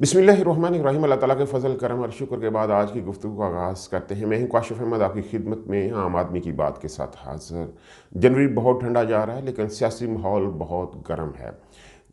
बिस्मिल्लाहिर्रहमानिर्रहीम। अल्लाह ताला के फ़ज़ल करम और शुक्र के बाद आज की गुफ्तगू का आगाज़ करते हैं। मैं हूं काशिफ़ अहमद आपकी खिदमत में आम आदमी की बात के साथ हाज़िर। जनवरी बहुत ठंडा जा रहा है लेकिन सियासी माहौल बहुत गर्म है।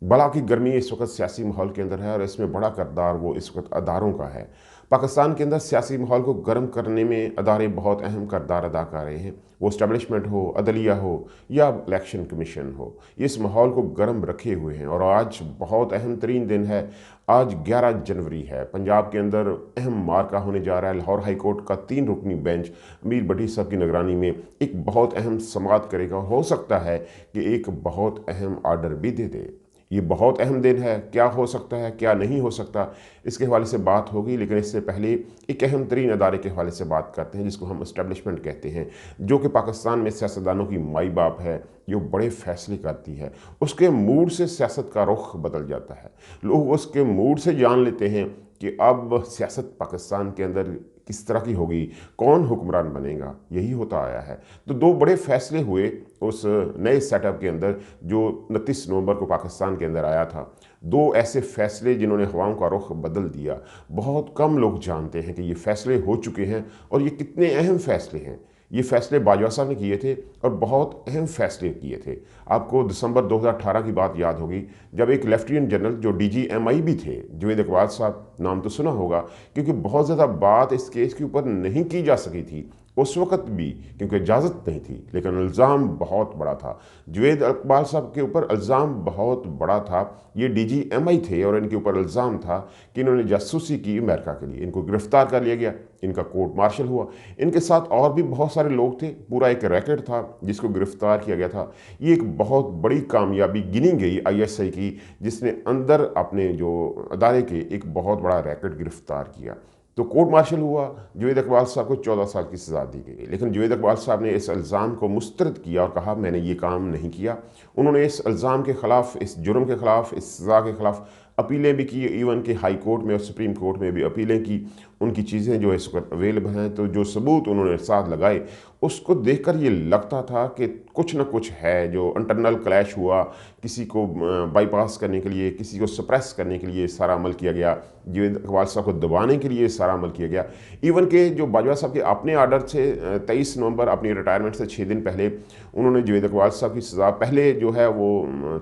बला की गर्मी इस वक्त सियासी माहौल के अंदर है और इसमें बड़ा किरदार वो इस वक्त अदारों का है। पाकिस्तान के अंदर सियासी माहौल को गर्म करने में अदारे बहुत अहम किरदार अदा कर रहे हैं। वो इस्टबलिशमेंट हो, अदलिया हो या इलेक्शन कमीशन हो, ये इस माहौल को गर्म रखे हुए हैं। और आज बहुत अहम तरीन दिन है। आज 11 जनवरी है। पंजाब के अंदर अहम मार्का होने जा रहा है। लाहौर हाई कोर्ट का 3 रुकनी बेंच अमीर भट्टी साहब की निगरानी में एक बहुत अहम समाअत करेगा। हो सकता है कि एक बहुत अहम आर्डर भी दे दे। ये बहुत अहम दिन है। क्या हो सकता है, क्या नहीं हो सकता, इसके हवाले से बात होगी। लेकिन इससे पहले एक अहम तरीन अदारे के हवाले से बात करते हैं जिसको हम इस्टेब्लिशमेंट कहते हैं, जो कि पाकिस्तान में सियासतदानों की माई बाप है, जो बड़े फैसले करती है। उसके मूड से सियासत का रुख बदल जाता है। लोग उसके मूड से जान लेते हैं कि अब सियासत पाकिस्तान के अंदर किस तरह की होगी, कौन हुक्मरान बनेगा। यही होता आया है। तो दो बड़े फैसले हुए उस नए सेटअप के अंदर जो 29 नवंबर को पाकिस्तान के अंदर आया था। दो ऐसे फैसले जिन्होंने हवाओं का रुख बदल दिया। बहुत कम लोग जानते हैं कि ये फैसले हो चुके हैं और ये कितने अहम फैसले हैं। ये फैसले बाजवा साहब ने किए थे और बहुत अहम फैसले किए थे। आपको दिसंबर 2018 की बात याद होगी जब एक लेफ्टिनेंट जनरल जो DGMI भी थे, जुवेद इकबाल साहब, नाम तो सुना होगा, क्योंकि बहुत ज़्यादा बात इस केस के ऊपर नहीं की जा सकी थी उस वक़्त भी, क्योंकि इजाज़त नहीं थी। लेकिन इल्ज़ाम बहुत बड़ा था। जुवेद इकबाल साहब के ऊपर इल्ज़ाम बहुत बड़ा था। ये DGMI थे और इनके ऊपर इल्ज़ाम था कि इन्होंने जासूसी की अमेरिका के लिए। इनको गिरफ्तार कर लिया गया, इनका कोर्ट मार्शल हुआ। इनके साथ और भी बहुत सारे लोग थे। पूरा एक रैकेट था जिसको गिरफ्तार किया गया था। ये एक बहुत बड़ी कामयाबी गिनी गई ISI की, जिसने अंदर अपने जो अदारे के एक बहुत बड़ा रैकेट गिरफ्तार किया। तो कोर्ट मार्शल हुआ। जुवेद इकबाल साहब को 14 साल की सज़ा दी गई। लेकिन जुवेद इकबाल साहब ने इस इल्ज़ाम को मुस्तरद किया और कहा मैंने ये काम नहीं किया। उन्होंने इस इल्ज़ाम के ख़िलाफ़, इस जुर्म के ख़िलाफ़, इस सज़ा के ख़िलाफ़ अपीलें भी की। इवन कि हाई कोर्ट में और सुप्रीम कोर्ट में भी अपीलें की। उनकी चीज़ें जो है इस वक्त अवेलेबल हैं। तो जो सबूत उन्होंने साथ लगाए उसको देखकर ये लगता था कि कुछ ना कुछ है। जो इंटरनल क्लैश हुआ, किसी को बाईपास करने के लिए, किसी को सप्रेस करने के लिए सारा अमल किया गया। जुवेद इकबाल साहब को दबाने के लिए सारा अमल किया गया। इवन के जो बाजवा साहब के अपने आर्डर से 23 नवंबर अपनी रिटायरमेंट से 6 दिन पहले उन्होंने जुवेद इकबाल साहब की सज़ा पहले जो है वो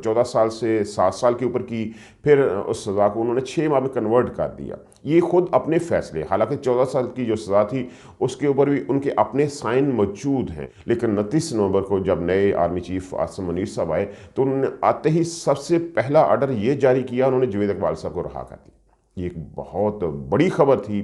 14 साल से 7 साल के ऊपर की। फिर उस सज़ा को उन्होंने 6 माह में कन्वर्ट कर दिया। ये खुद अपने फैसले, हालांकि 14 साल की जो सज़ा थी उसके ऊपर भी उनके अपने साइन मौजूद हैं। लेकिन 29 नवंबर को जब नए आर्मी चीफ आसिम मुनीर साहब आए तो उन्होंने आते ही सबसे पहला आर्डर ये जारी किया, उन्होंने जुवेद इकबाल साहब को रहा कर दिया। ये एक बहुत बड़ी खबर थी।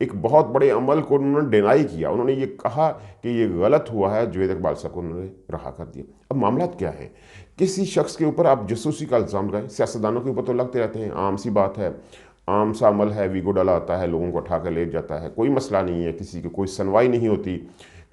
एक बहुत बड़े अमल को उन्होंने डिनाई किया। उन्होंने ये कहा कि ये गलत हुआ है। जुवेद इकबाल साहब को उन्होंने रहा कर दिया। अब मामला क्या है, किसी शख्स के ऊपर आप जासूसी का इल्ज़ाम लगाएं। सियासतदानों के ऊपर तो लगते रहते हैं, आम सी बात है, आम सा अमल है। वीगो डाला आता है, लोगों को उठा कर ले जाता है, कोई मसला नहीं है, किसी की कोई सुनवाई नहीं होती,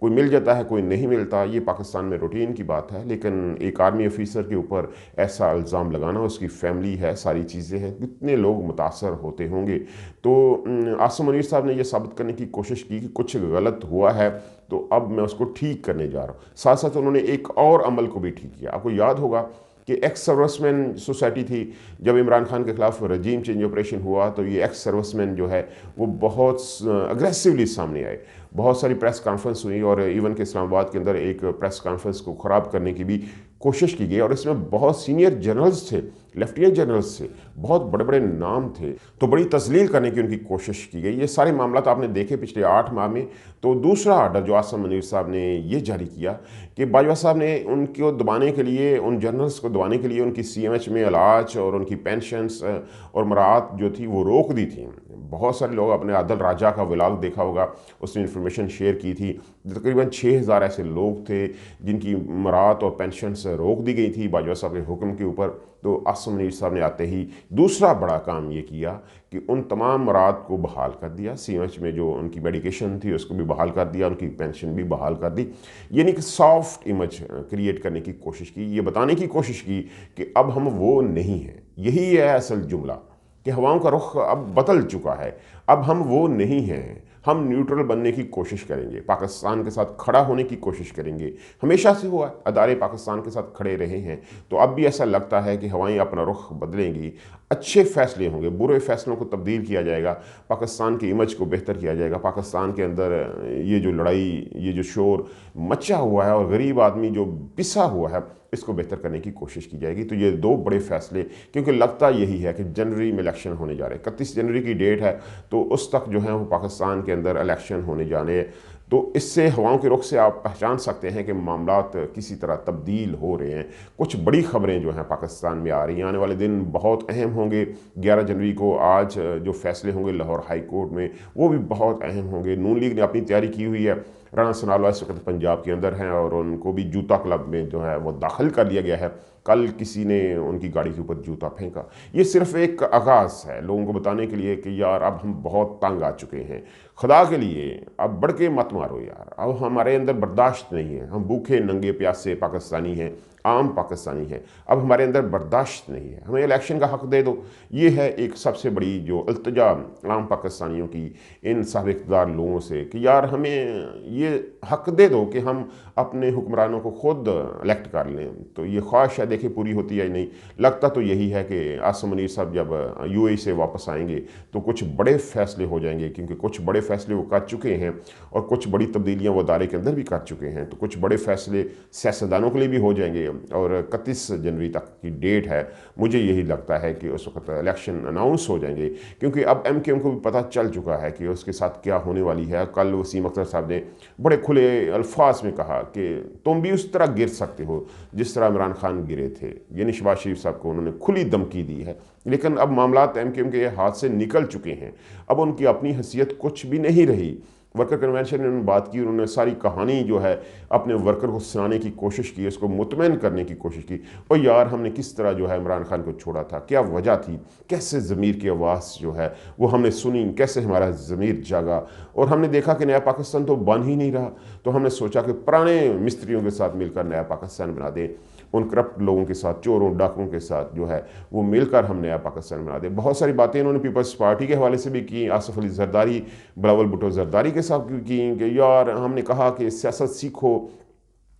कोई मिल जाता है, कोई नहीं मिलता। ये पाकिस्तान में रूटीन की बात है। लेकिन एक आर्मी ऑफिसर के ऊपर ऐसा इल्ज़ाम लगाना, उसकी फैमिली है, सारी चीज़ें हैं, कितने लोग मुतासर होते होंगे। तो आसिम मुनीर साहब ने यह साबित करने की कोशिश की कि कुछ गलत हुआ है तो अब मैं उसको ठीक करने जा रहा हूँ। साथ साथ उन्होंने एक और अमल को भी ठीक किया। आपको याद होगा कि एक्स सर्विसमैन सोसाइटी थी। जब इमरान खान के खिलाफ रजीम चेंज ऑपरेशन हुआ तो ये एक्स सर्विसमैन जो है वो बहुत अग्रेसिवली सामने आए। बहुत सारी प्रेस कॉन्फ्रेंस हुई और इवन के इस्लामाबाद के अंदर एक प्रेस कॉन्फ्रेंस को ख़राब करने की भी कोशिश की गई। और इसमें बहुत सीनियर जनरल्स थे, लेफ्टिनेंट जनरल्स थे, बहुत बड़े बड़े नाम थे। तो बड़ी तस्लील करने की उनकी कोशिश की गई। ये सारे मामला तो आपने देखे पिछले 8 माह में। तो दूसरा आर्डर जो आसिम मुनीर साहब ने ये जारी किया कि बाजवा साहब ने उनको दबाने के लिए, उन जनरल्स को दबाने के लिए उनकी CMH में इलाज और उनकी पेंशन्स और मराहत जो थी वो रोक दी थी। बहुत सारे लोग, अपने आदल राजा का व्लॉग देखा होगा, उसने इन्फॉर्मेशन शेयर की थी। तकरीबन 6000 ऐसे लोग थे जिनकी मराहत और पेंशन्स रोक दी गई थी बाजवा साहब के हुक्म के ऊपर। तो आसिम मुनीर साहब ने आते ही दूसरा बड़ा काम ये किया कि उन तमाम मराहत को बहाल कर दिया। CMH में जो उनकी मेडिकेशन थी उसको भी बहाल कर दिया, उनकी पेंशन भी बहाल कर दी। यानी कि सॉफ्ट इमेज क्रिएट करने की कोशिश की, ये बताने की कोशिश की कि अब हम वो नहीं हैं। यही है असल जुमला कि हवाओं का रुख अब बदल चुका है। अब हम वो नहीं हैं। हम न्यूट्रल बनने की कोशिश करेंगे, पाकिस्तान के साथ खड़ा होने की कोशिश करेंगे। हमेशा से हुआ है, अदारे पाकिस्तान के साथ खड़े रहे हैं। तो अब भी ऐसा लगता है कि हवाएं अपना रुख बदलेंगी, अच्छे फैसले होंगे, बुरे फैसलों को तब्दील किया जाएगा, पाकिस्तान की इमेज को बेहतर किया जाएगा। पाकिस्तान के अंदर ये जो लड़ाई, ये जो शोर मचा हुआ है और गरीब आदमी जो पिसा हुआ है, इसको बेहतर करने की कोशिश की जाएगी। तो ये दो बड़े फैसले, क्योंकि लगता यही है कि जनवरी में इलेक्शन होने जा रहे हैं, 31 जनवरी की डेट है, तो उस तक जो है वो पाकिस्तान के अंदर इलेक्शन होने जाने हैं। तो इससे हवाओं के रुख से आप पहचान सकते हैं कि मामलात किसी तरह तब्दील हो रहे हैं। कुछ बड़ी खबरें जो हैं पाकिस्तान में आ रही हैं, आने वाले दिन बहुत अहम होंगे। 11 जनवरी को आज जो फैसले होंगे लाहौर हाई कोर्ट में, वो भी बहुत अहम होंगे। नून लीग ने अपनी तैयारी की हुई है। राणा सनाउल्लाह इस वक्त पंजाब के अंदर हैं और उनको भी जूता क्लब में जो है वो दाखिल कर लिया गया है। कल किसी ने उनकी गाड़ी के ऊपर जूता फेंका। ये सिर्फ एक आगाज़ है लोगों को बताने के लिए कि यार अब हम बहुत तंग आ चुके हैं, खुदा के लिए अब बढ़ के मत मारो यार, अब हमारे अंदर बर्दाश्त नहीं है, हम भूखे नंगे प्यासे पाकिस्तानी हैं, आम पाकिस्तानी हैं, अब हमारे अंदर बर्दाश्त नहीं है, हमें इलेक्शन का हक दे दो। ये है एक सबसे बड़ी जो इल्तिजा आम पाकिस्तानियों की इन साहब इक़्तिदार लोगों से कि यार हमें ये हक दे दो कि हम अपने हुक्मरानों को खुद इलेक्ट कर लें। तो ये ख्वाहिश है, देखिए पूरी होती है नहीं। लगता तो यही है कि आसिम मुनीर साहब जब यूएई से वापस आएंगे तो कुछ बड़े फैसले हो जाएंगे, क्योंकि कुछ बड़े फैसले वो कर चुके हैं और कुछ बड़ी तब्दीलियाँ वो अदारे के अंदर भी कर चुके हैं। तो कुछ बड़े फैसले सियासतदानों के लिए भी हो जाएंगे और 31 जनवरी तक की डेट है। मुझे यही लगता है कि उस वक्त इलेक्शन अनाउंस हो जाएंगे, क्योंकि अब MKM को भी पता चल चुका है कि उसके साथ क्या होने वाली है। कल वसीम अख्तर साहब ने बड़े खुले अल्फाज में कहा कि तुम भी उस तरह गिर सकते हो जिस तरह इमरान खान गिरे थे। यानी शहबाज शरीफ साहब को उन्होंने खुली धमकी दी है। लेकिन अब मामलात MKM के हाथ से निकल चुके हैं, अब उनकी अपनी हैसियत कुछ भी नहीं रही। वर्कर कन्वेंशन में उन्होंने बात की, उन्होंने सारी कहानी जो है अपने वर्कर को सुनाने की कोशिश की, उसको मुतमईन करने की कोशिश की। और यार हमने किस तरह जो है इमरान खान को छोड़ा था, क्या वजह थी, कैसे ज़मीर की आवाज़ जो है वो हमने सुनी, कैसे हमारा ज़मीर जागा और हमने देखा कि नया पाकिस्तान तो बन ही नहीं रहा। तो हमने सोचा कि पुराने मिस्त्रियों के साथ मिलकर नया पाकिस्तान बना दें, उन करप्ट लोगों के साथ, चोरों डाकुओं के साथ जो है वो मिलकर हम नया पाकिस्तान बना दें। बहुत सारी बातें इन्होंने पीपल्स पार्टी के हवाले से भी की, आसिफ अली जरदारी, बिलावल भुट्टो जरदारी के साथ की कि यार हमने कहा कि सियासत सीखो,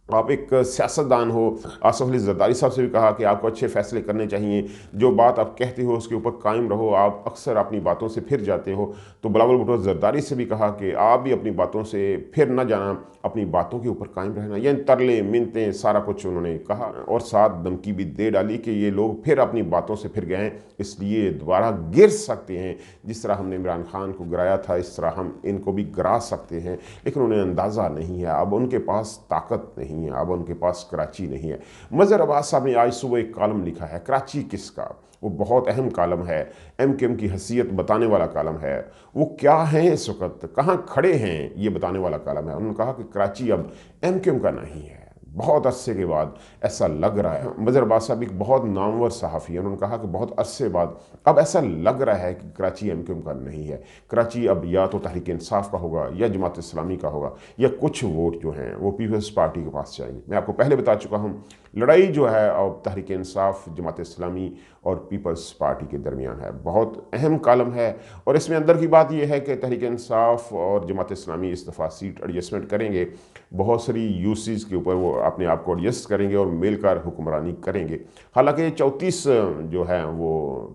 आप एक सियासतदान हो। आसिफ अली जरदारी साहब से भी कहा कि आपको अच्छे फैसले करने चाहिए, जो बात आप कहते हो उसके ऊपर कायम रहो, आप अक्सर अपनी बातों से फिर जाते हो। तो बिलावल भुट्टो जरदारी से भी कहा कि आप भी अपनी बातों से फिर न जाना, अपनी बातों के ऊपर कायम रहना। ये तरले मिन्नतें सारा कुछ उन्होंने कहा और साथ धमकी भी दे डाली कि ये लोग फिर अपनी बातों से फिर गए हैं, इसलिए दोबारा गिर सकते हैं। जिस तरह हमने इमरान खान को गिराया था इस तरह हम इनको भी गिरा सकते हैं। लेकिन उन्हें अंदाज़ा नहीं है, अब उनके पास ताकत नहीं है, अब उनके पास कराची नहीं है। मज़हर अब्बास साहब ने आज सुबह एक कॉलम लिखा है, कराची किसका, वो बहुत अहम कॉलम है, MKM की हैसियत बताने वाला कॉलम है। वो क्या हैं इस वक्त, कहाँ खड़े हैं, ये बताने वाला कॉलम है। उन्होंने कहा कि कराची अब MKM का नहीं है। बहुत अरसे के बाद ऐसा लग रहा है। मज़हर अब्बास साहब एक बहुत नामवर सहाफ़ी हैं, उन्होंने कहा कि बहुत अरसे बाद अब ऐसा लग रहा है कि कराची MKM का नहीं है। कराची अब या तो तहरीक इंसाफ का होगा या जमात इस्लामी का होगा, या कुछ वोट जो हैं वो पीपल्स पार्टी के पास जाएंगे। मैं आपको पहले बता चुका हूँ, लड़ाई जो है अब तहरीक इंसाफ, जमात इस्लामी और पीपल्स पार्टी के दरमियान है। बहुत अहम कॉलम है और इसमें अंदर की बात यह है कि तहरीक इंसाफ और जमात इस्लामी इस दफ़ा सीट एडजस्टमेंट करेंगे, बहुत सारी यूसीज़ के ऊपर वो अपने आप को एडजस्ट करेंगे और मिलकर हुक्मरानी करेंगे। हालांकि 34 जो है वो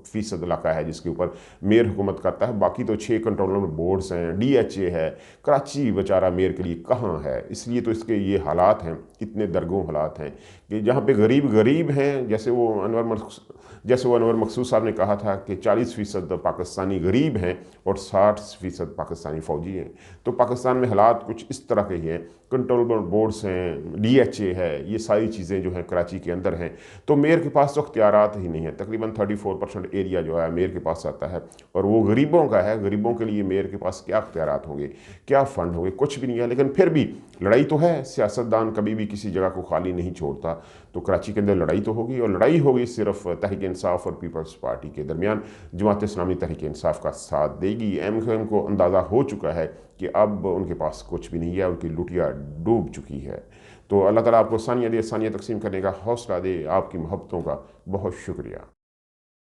फ़ीसद इलाका है जिसके ऊपर मेयर हुकूमत करता है, बाकी तो 6 कंट्रोलमेंट बोर्ड्स हैं, DHA है। कराची बेचारा मेयर के लिए कहाँ है, इसलिए तो इसके ये हालात हैं, इतने दरगों हालात हैं कि जहाँ पे गरीब गरीब हैं। जैसे वो अनवर मकसूद साहब ने कहा था कि 40% पाकिस्तानी गरीब हैं और 60% पाकिस्तानी फ़ौजी हैं। तो पाकिस्तान में हालात कुछ इस तरह के ही हैं, कंट्रोलमेंट बोर्ड्स हैं, DHA है, ये सारी चीज़ें जो हैं कराची के अंदर हैं। तो मेयर के पास तो अख्तियारात ही नहीं है। तकरीबन 34% एरिया जो है मेयर के पास आता है और वो गरीबों का है। गरीबों के लिए मेयर के पास क्या अख्तियारात होंगे, क्या फ़ंड होंगे, कुछ भी नहीं है। लेकिन फिर भी लड़ाई तो है, सियासतदान कभी भी किसी जगह को खाली नहीं छोड़ता। तो कराची के अंदर लड़ाई तो होगी और लड़ाई होगी सिर्फ तहरीक इंसाफ और पीपल्स पार्टी के दरमियान। जमात इस्लामी तहरीक इंसाफ का साथ देगी। MKM को अंदाज़ा हो चुका है कि अब उनके पास कुछ भी नहीं है, उनकी लुटिया डूब चुकी है। तो अल्लाह ताला आपको सानिया दे, सानिया तकसीम करने का हौसला दे। आपकी मोहब्बतों का बहुत शुक्रिया।